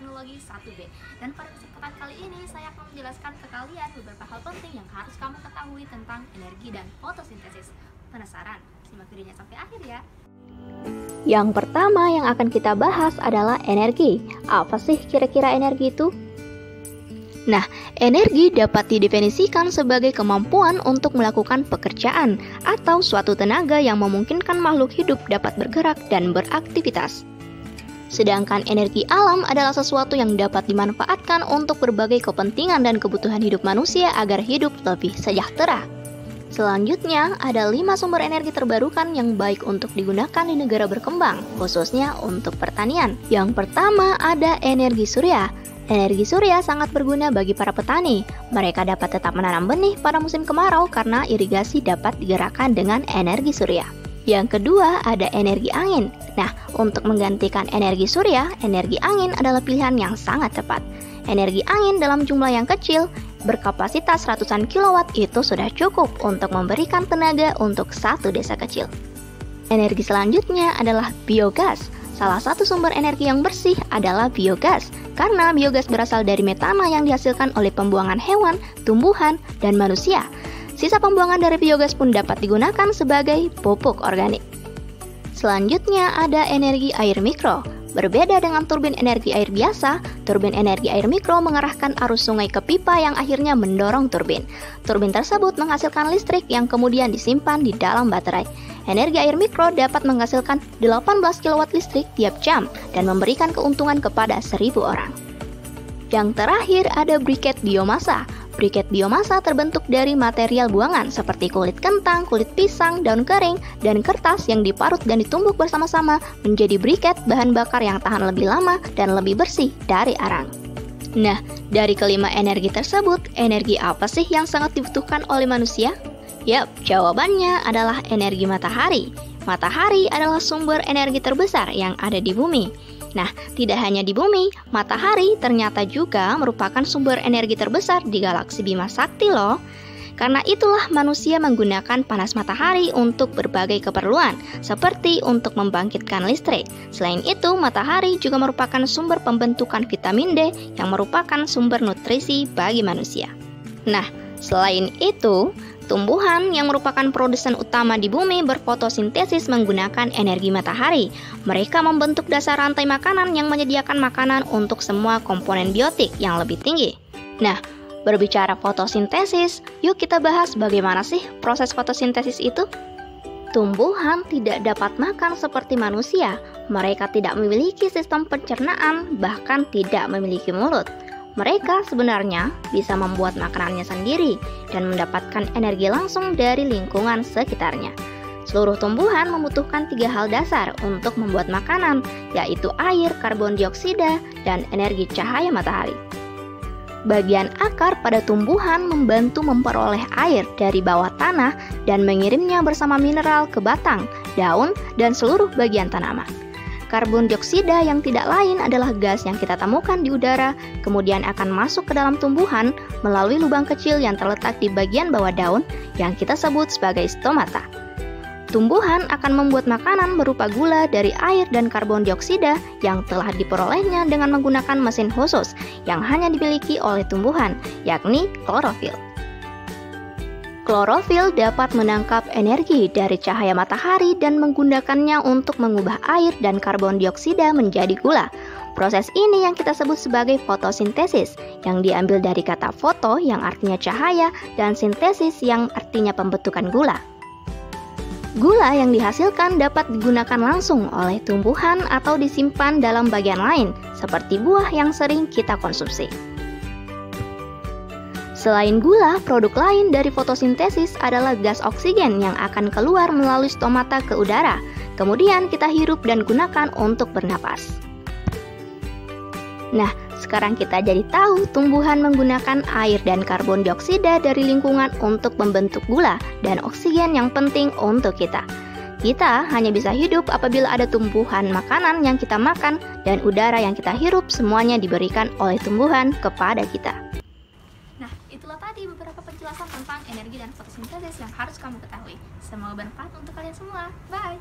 Teknologi 1B. Dan pada kesempatan kali ini saya akan menjelaskan ke kalian beberapa hal penting yang harus kamu ketahui tentang energi dan fotosintesis. Penasaran? Simak videonya sampai akhir ya. Yang pertama yang akan kita bahas adalah energi. Apa sih kira-kira energi itu? Nah, energi dapat didefinisikan sebagai kemampuan untuk melakukan pekerjaan atau suatu tenaga yang memungkinkan makhluk hidup dapat bergerak dan beraktivitas. Sedangkan energi alam adalah sesuatu yang dapat dimanfaatkan untuk berbagai kepentingan dan kebutuhan hidup manusia agar hidup lebih sejahtera. Selanjutnya, ada 5 sumber energi terbarukan yang baik untuk digunakan di negara berkembang, khususnya untuk pertanian. Yang pertama ada energi surya. Energi surya sangat berguna bagi para petani. Mereka dapat tetap menanam benih pada musim kemarau karena irigasi dapat digerakkan dengan energi surya. Yang kedua ada energi angin. Nah, untuk menggantikan energi surya, energi angin adalah pilihan yang sangat tepat. Energi angin dalam jumlah yang kecil, berkapasitas ratusan kilowatt itu sudah cukup untuk memberikan tenaga untuk satu desa kecil. Energi selanjutnya adalah biogas. Salah satu sumber energi yang bersih adalah biogas, karena biogas berasal dari metana yang dihasilkan oleh pembuangan hewan, tumbuhan, dan manusia. Sisa pembuangan dari biogas pun dapat digunakan sebagai pupuk organik. Selanjutnya ada energi air mikro. Berbeda dengan turbin energi air biasa, turbin energi air mikro mengarahkan arus sungai ke pipa yang akhirnya mendorong turbin. Turbin tersebut menghasilkan listrik yang kemudian disimpan di dalam baterai. Energi air mikro dapat menghasilkan 18 kW listrik tiap jam dan memberikan keuntungan kepada 1.000 orang. Yang terakhir ada briket biomasa. Briket biomasa terbentuk dari material buangan seperti kulit kentang, kulit pisang, daun kering, dan kertas yang diparut dan ditumbuk bersama-sama menjadi briket bahan bakar yang tahan lebih lama dan lebih bersih dari arang. Nah, dari kelima energi tersebut, energi apa sih yang sangat dibutuhkan oleh manusia? Yap, jawabannya adalah energi matahari. Matahari adalah sumber energi terbesar yang ada di bumi. Nah, tidak hanya di bumi, matahari ternyata juga merupakan sumber energi terbesar di galaksi Bima Sakti loh. Karena itulah manusia menggunakan panas matahari untuk berbagai keperluan, seperti untuk membangkitkan listrik. Selain itu, matahari juga merupakan sumber pembentukan vitamin D yang merupakan sumber nutrisi bagi manusia. Nah, selain itu, tumbuhan yang merupakan produsen utama di bumi berfotosintesis menggunakan energi matahari. Mereka membentuk dasar rantai makanan yang menyediakan makanan untuk semua komponen biotik yang lebih tinggi. Nah, berbicara fotosintesis, yuk kita bahas bagaimana sih proses fotosintesis itu? Tumbuhan tidak dapat makan seperti manusia. Mereka tidak memiliki sistem pencernaan, bahkan tidak memiliki mulut. Mereka sebenarnya bisa membuat makanannya sendiri dan mendapatkan energi langsung dari lingkungan sekitarnya. Seluruh tumbuhan membutuhkan 3 hal dasar untuk membuat makanan, yaitu air, karbon dioksida, dan energi cahaya matahari. Bagian akar pada tumbuhan membantu memperoleh air dari bawah tanah dan mengirimnya bersama mineral ke batang, daun, dan seluruh bagian tanaman. Karbon dioksida yang tidak lain adalah gas yang kita temukan di udara, kemudian akan masuk ke dalam tumbuhan melalui lubang kecil yang terletak di bagian bawah daun yang kita sebut sebagai stomata. Tumbuhan akan membuat makanan berupa gula dari air dan karbon dioksida yang telah diperolehnya dengan menggunakan mesin khusus yang hanya dimiliki oleh tumbuhan, yakni klorofil. Klorofil dapat menangkap energi dari cahaya matahari dan menggunakannya untuk mengubah air dan karbon dioksida menjadi gula. Proses ini yang kita sebut sebagai fotosintesis, yang diambil dari kata foto yang artinya cahaya dan sintesis yang artinya pembentukan gula. Gula yang dihasilkan dapat digunakan langsung oleh tumbuhan atau disimpan dalam bagian lain, seperti buah yang sering kita konsumsi. Selain gula, produk lain dari fotosintesis adalah gas oksigen yang akan keluar melalui stomata ke udara. Kemudian kita hirup dan gunakan untuk bernapas. Nah, sekarang kita jadi tahu tumbuhan menggunakan air dan karbon dioksida dari lingkungan untuk membentuk gula dan oksigen yang penting untuk kita. Kita hanya bisa hidup apabila ada tumbuhan makanan yang kita makan dan udara yang kita hirup semuanya diberikan oleh tumbuhan kepada kita. Nah, itulah tadi beberapa penjelasan tentang energi dan fotosintesis yang harus kamu ketahui. Semoga bermanfaat untuk kalian semua. Bye!